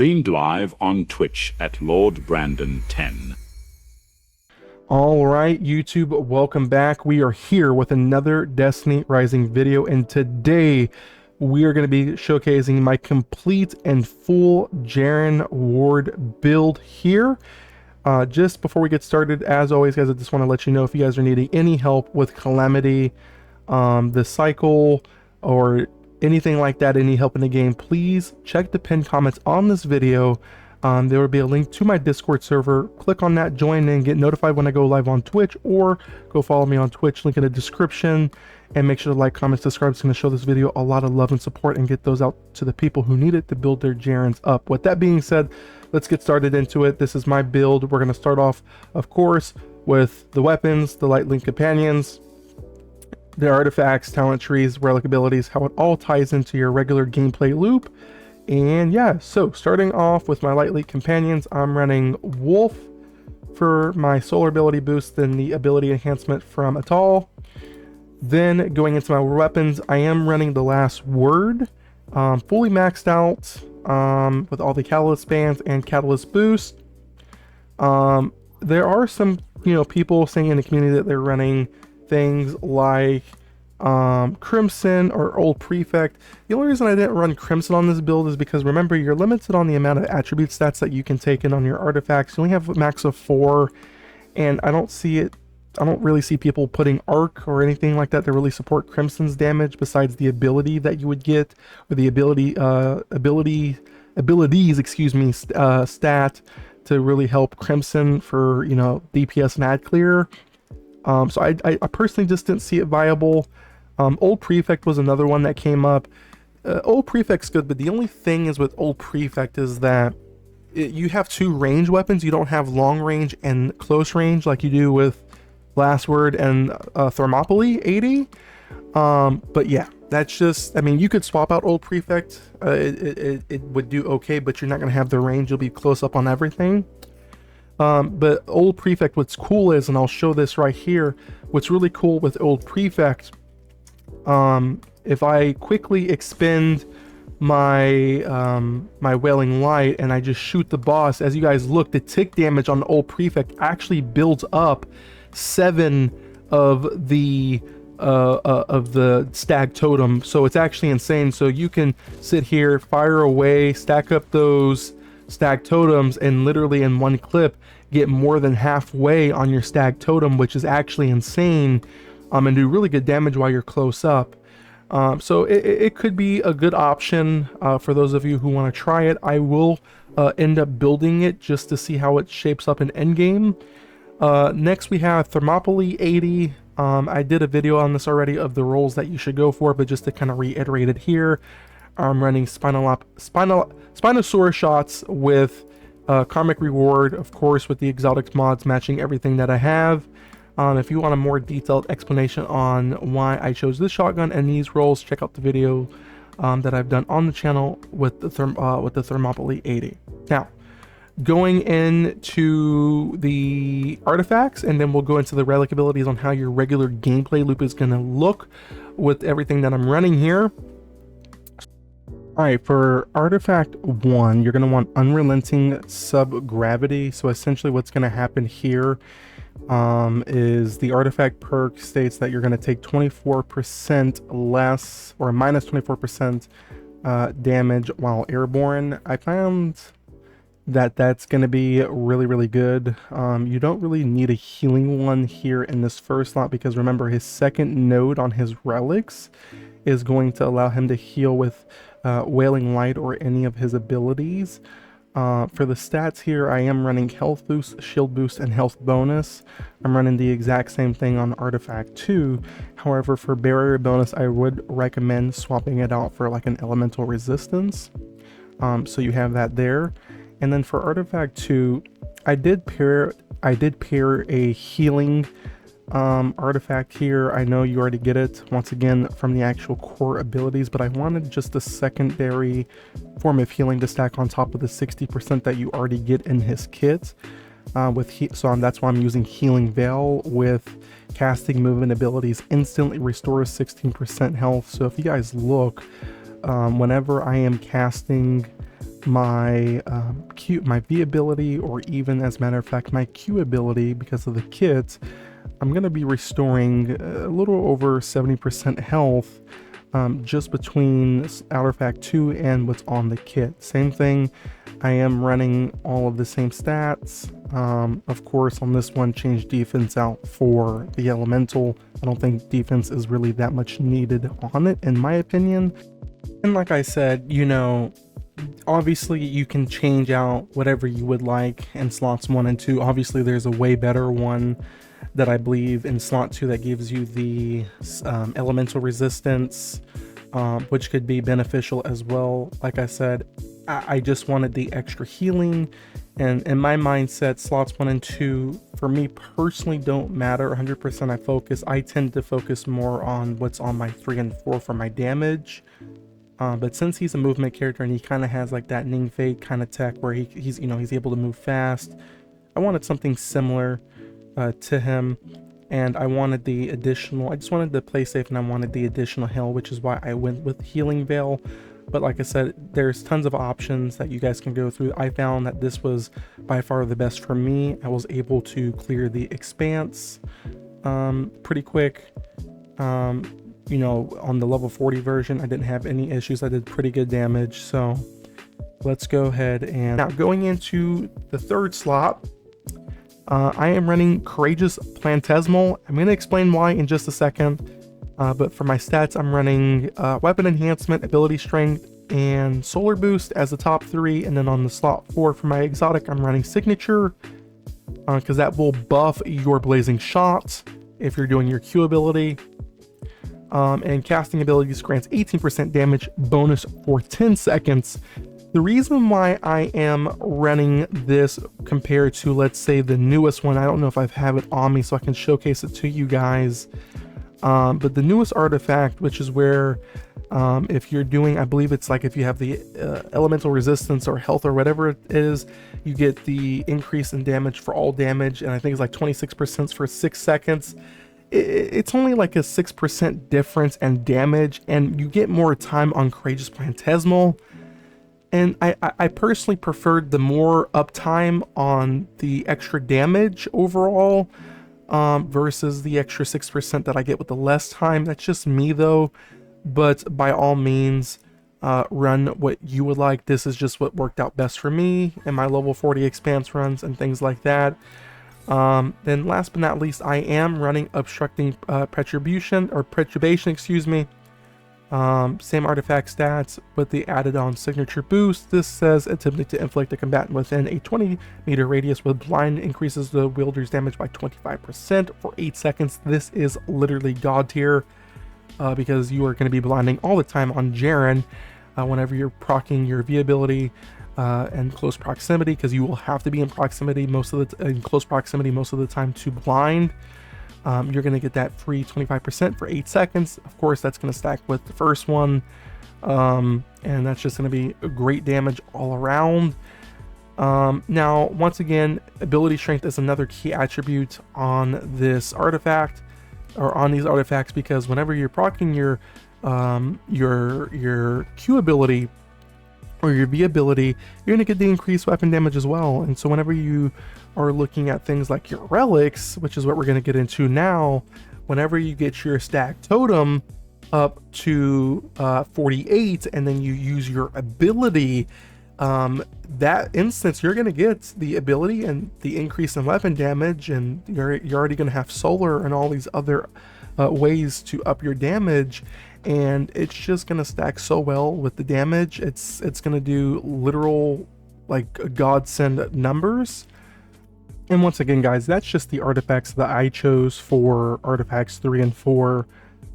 Stream live on Twitch at LordBrandon10. All right, YouTube, welcome back. We are here with another Destiny Rising video, and today we are going to be showcasing my complete and full Jaren ward build here. Just before we get started, as always, guys, I just want to let you know if you guys are needing any help with Calamity, the cycle, or anything like that, any help in the game, please check the pinned comments on this video. There will be a link to my Discord server. Click on that, join in, get notified when I go live on Twitch, or go follow me on Twitch, link in the description, and make sure to like, comment, subscribe. It's going to show this video a lot of love and support and get those out to the people who need it to build their Jarens up. With that being said, let's get started into it. This is my build. We're going to start off, of course, with the weapons, the light link companions, the artifacts, talent trees, relic abilities, how it all ties into your regular gameplay loop. And yeah, so starting off with my light link companions, I'm running Wolf for my solar ability boost and the ability enhancement from Atoll. Then going into my weapons, I am running the Last Word, fully maxed out with all the catalyst bands and catalyst boost. There are some, people saying in the community that they're running things like Crimson or Old Prefect. The only reason I didn't run Crimson on this build is because, remember, you're limited on the amount of attribute stats that you can take in on your artifacts. You only have a max of 4, and I don't really see people putting Arc or anything like that to really support Crimson's damage, besides the ability that you would get, or the abilities, stat to really help Crimson for, DPS and ad clear. So I personally just didn't see it viable. Old Prefect was another one that came up. Old Prefect's good, but the only thing is with Old Prefect is that you have 2 range weapons. You don't have long range and close range like you do with Last Word and Thermopylae 80. But yeah, that's just, you could swap out Old Prefect. It would do okay, but you're not going to have the range. You'll be close up on everything. But Old Prefect, what's cool is, and I'll show this right here, what's really cool with Old Prefect, if I quickly expend my my Wailing Light and I just shoot the boss, as you guys look, the tick damage on Old Prefect actually builds up 7 of the stag totem. So it's actually insane. So you can sit here, fire away, stack up those stag totems, and literally in one clip get more than halfway on your stag totem, which is actually insane, and do really good damage while you're close up. So it could be a good option for those of you who want to try it. I will end up building it just to see how it shapes up in endgame. Next we have Thermopylae 80. I did a video on this already of the roles that you should go for, but just to kind of reiterate it here, I'm running Spinosaurus shots with Karmic Reward, of course, with the exotics mods matching everything that I have. If you want a more detailed explanation on why I chose this shotgun and these roles, check out the video that I've done on the channel with the Thermopylae 80. Now, going into the artifacts, and then we'll go into the relic abilities on how your regular gameplay loop is going to look with everything that I'm running here. Alright, for artifact 1, you're going to want Unrelenting Sub-Gravity. So essentially what's going to happen here is the artifact perk states that you're going to take 24% less, or minus 24% damage while airborne. I found that that's going to be really, really good. You don't really need a healing one here in this first slot, because remember, his second node on his relics is going to allow him to heal with Wailing Light or any of his abilities. For the stats here, I am running health boost, shield boost, and health bonus. I'm running the exact same thing on artifact 2. However, for barrier bonus, I would recommend swapping it out for like an elemental resistance. So you have that there. And then for artifact 2, I did pair a healing artifact here. I know you already get it once again from the actual core abilities, but I wanted just a secondary form of healing to stack on top of the 60% that you already get in his kit. So that's why I'm using Healing Veil with casting movement abilities instantly restores 16% health. So if you guys look, whenever I am casting my my V ability, or even, as a matter of fact, my Q ability, because of the kit, I'm going to be restoring a little over 70% health, just between Artifact 2 and what's on the kit. Same thing, I am running all of the same stats. Of course, on this one, change defense out for the elemental. I don't think defense is really that much needed on it, in my opinion. And like I said, you know, obviously you can change out whatever you would like in slots 1 and 2. Obviously there's a way better one that I believe in slot 2 that gives you the elemental resistance, which could be beneficial as well. Like I said, I just wanted the extra healing, and in my mindset, slots 1 and 2 for me personally don't matter 100%. I tend to focus more on what's on my 3 and 4 for my damage. But since he's a movement character and he kind of has like that Ning Fade kind of tech where he's able to move fast, I wanted something similar to him, and I wanted the additional. I just wanted to play safe, and I wanted the additional heal, which is why I went with Healing Veil. But like I said, there's tons of options that you guys can go through. I found that this was by far the best for me. I was able to clear the expanse pretty quick. You know, on the level 40 version, I didn't have any issues. I did pretty good damage. So let's go ahead and now going into the third slot. I am running Courageous Plantesimal. I'm going to explain why in just a second. But for my stats, I'm running Weapon Enhancement, Ability Strength, and Solar Boost as the top 3. And then on the slot 4 for my exotic, I'm running Signature, because that will buff your Blazing Shot if you're doing your Q ability. And casting abilities grants 18% damage bonus for 10 seconds. The reason why I am running this compared to, let's say, the newest one, I don't know if I have it on me so I can showcase it to you guys, but the newest artifact, which is where if you're doing, I believe it's like if you have the elemental resistance or health or whatever it is, you get the increase in damage for all damage, and I think it's like 26% for 6 seconds. It's only like a 6% difference in damage, and you get more time on Courageous Plantesimal. And I personally preferred the more uptime on the extra damage overall, versus the extra 6% that I get with the less time. That's just me though, but by all means, run what you would like. This is just what worked out best for me in my level 40 expanse runs and things like that. Then last but not least, I am running Obstructing Perturbation, excuse me. Same artifact stats with the added on Signature Boost. This says attempting to inflict a combatant within a 20-meter radius with blind increases the wielder's damage by 25% for 8 seconds. This is literally god tier, because you are going to be blinding all the time on Jaren whenever you're proccing your V ability and close proximity, because you will have to be in proximity close proximity most of the time to blind. You're going to get that free 25% for 8 seconds. Of course, that's going to stack with the first one, and that's just going to be great damage all around. Now, once again, ability strength is another key attribute on this artifact, or on these artifacts, because whenever you're proccing your Q ability or your V ability, you're going to get the increased weapon damage as well. And so whenever you are looking at things like your relics, which is what we're going to get into now, whenever you get your stack totem up to 48 and then you use your ability, that instance you're going to get the ability and the increase in weapon damage, and you're already going to have solar and all these other ways to up your damage, and it's just going to stack so well with the damage. It's going to do literal like godsend numbers. And once again, guys, that's just the artifacts that I chose for artifacts 3 and 4.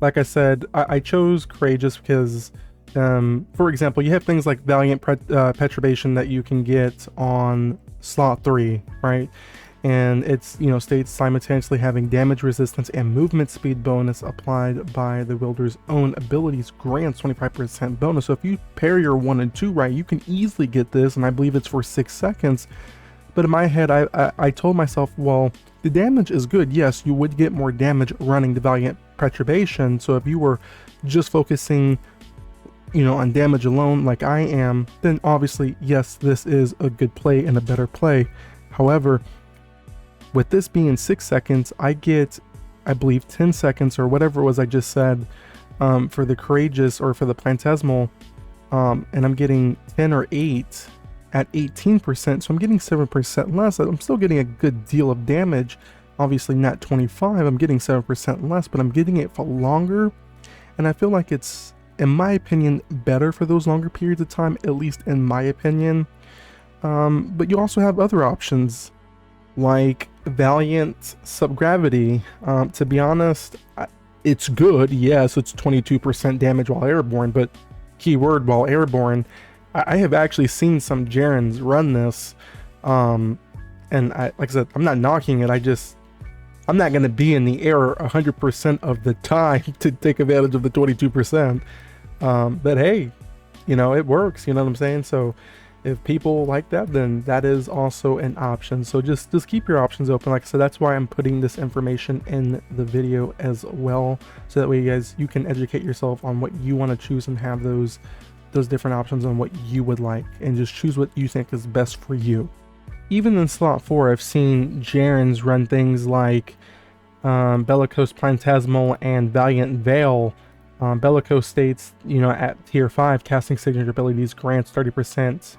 Like I said, I chose Courageous because, for example, you have things like Valiant Perturbation that you can get on slot 3, right? And it's, you know, states simultaneously having damage resistance and movement speed bonus applied by the wielder's own abilities grants 25% bonus. So if you pair your 1 and 2 right, you can easily get this, and I believe it's for 6 seconds. But in my head, I told myself, well, the damage is good. Yes, you would get more damage running the Valiant Perturbation. So if you were just focusing on damage alone like I am, then obviously, yes, this is a good play and a better play. However, with this being 6 seconds, I get, I believe, 10 seconds or whatever it was I just said for the Courageous or for the Plantesimal, and I'm getting 10 or 8 at 18%, so I'm getting 7% less. I'm still getting a good deal of damage. Obviously not 25, I'm getting 7% less, but I'm getting it for longer, and I feel like it's, in my opinion, better for those longer periods of time, at least in my opinion. But you also have other options like Valiant Subgravity. To be honest, it's good. Yes, it's 22% damage while airborne, but keyword while airborne. I have actually seen some Jarens run this, and like I said, I'm not knocking it. I'm not going to be in the air 100% of the time to take advantage of the 22%. But hey, it works. You know what I'm saying? So if people like that, then that is also an option. So just keep your options open. Like I said, that's why I'm putting this information in the video as well, so that way you can educate yourself on what you want to choose and have those different options on what you would like, and just choose what you think is best for you. Even in slot 4, I've seen Jarens run things like Bellicose Plantesimal and Valiant Veil. Bellicose states, at tier 5, casting signature abilities grants 30%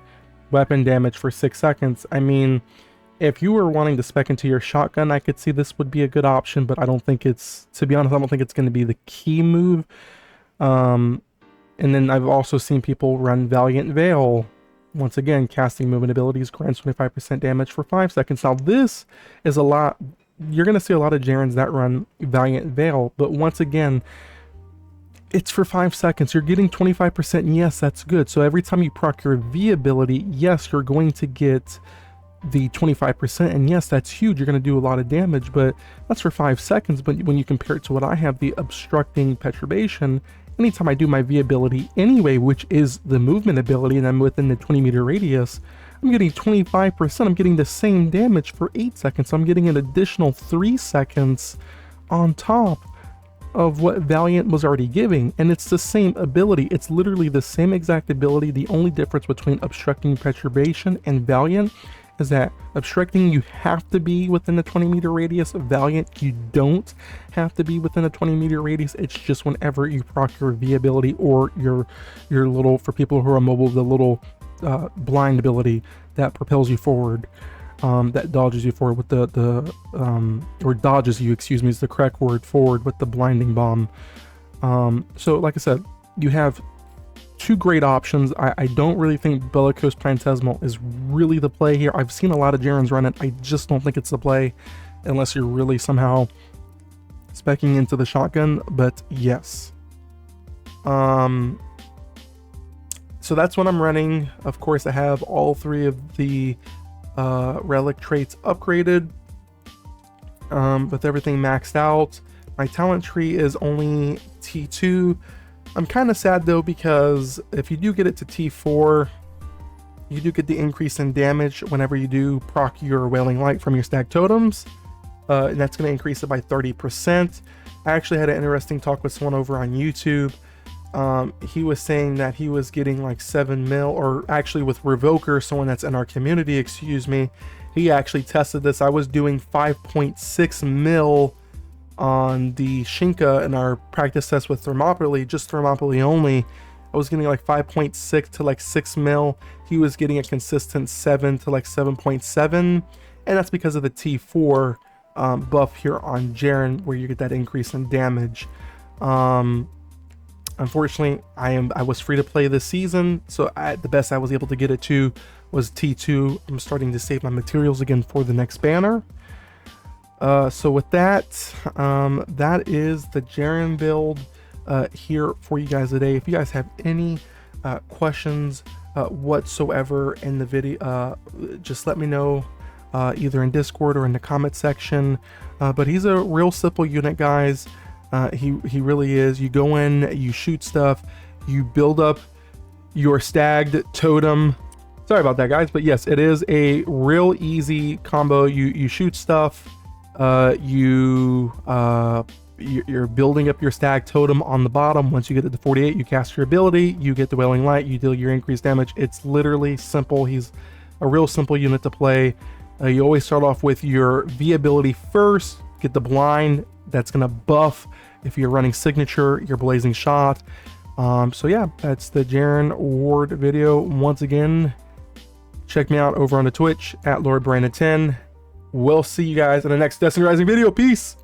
weapon damage for 6 seconds. I mean, if you were wanting to spec into your shotgun, I could see this would be a good option, but I don't think it's, to be honest, I don't think it's going to be the key move. And then I've also seen people run Valiant Veil. Once again, casting movement abilities grants 25% damage for 5 seconds. Now this is a lot. You're going to see a lot of Jarens that run Valiant Veil, but once again, it's for 5 seconds. You're getting 25%, and yes, that's good. So every time you proc your V ability, yes, you're going to get the 25%, and yes, that's huge. You're going to do a lot of damage, but that's for 5 seconds. But when you compare it to what I have, the Obstructing Perturbation, anytime I do my V ability anyway, which is the movement ability, and I'm within the 20-meter radius, I'm getting 25%. I'm getting the same damage for 8 seconds. So I'm getting an additional 3 seconds on top of what Valiant was already giving, and it's the same ability. It's literally the same exact ability. The only difference between Obstructing Perturbation and Valiant is that Obstructing, you have to be within the 20-meter radius. Valiant, you don't have to be within a 20-meter radius. It's just whenever you proc your V ability or your little, for people who are mobile, the little blind ability that propels you forward, that dodges you forward with or dodges you, excuse me, is the correct word, forward with the blinding bomb. So like I said, you have 2 great options. I don't really think Bellicose Plantesimal is really the play here. I've seen a lot of Jarens run it. I just don't think it's the play unless you're really somehow speccing into the shotgun, but yes. So that's what I'm running. Of course, I have all 3 of the relic traits upgraded, with everything maxed out. My talent tree is only T2. I'm kind of sad though, because if you do get it to T4, you do get the increase in damage whenever you do proc your Wailing Light from your stacked totems, and that's going to increase it by 30%. I actually had an interesting talk with someone over on YouTube. He was saying that he was getting like 7 mil, or actually with Revoker, someone that's in our community, excuse me, he actually tested this. I was doing 5.6 mil on the Shinka in our practice test with Thermopylae, just Thermopylae only. I was getting like 5.6 to like 6 mil. He was getting a consistent 7 to like 7.7, and that's because of the T4 buff here on Jaren, where you get that increase in damage. Unfortunately, I was free to play this season, so the best I was able to get it to was T2. I'm starting to save my materials again for the next banner. So with that, that is the Jaren build here for you guys today. If you guys have any questions whatsoever in the video, just let me know either in Discord or in the comment section. But he's a real simple unit, guys. He really is. You go in, you shoot stuff, you build up your stagged totem. Sorry about that, guys, but yes, it is a real easy combo. You shoot stuff, you you're building up your stag totem on the bottom. Once you get to the 48, you cast your ability, you get the Wailing Light, you deal your increased damage. It's literally simple. He's a real simple unit to play. You always start off with your V ability first, get the blind. That's going to buff if you're running signature, your blazing shot. So yeah, that's the Jaren Ward video. Once again, check me out over on the Twitch at LordBrandon10. We'll see you guys in the next Destiny Rising video. Peace!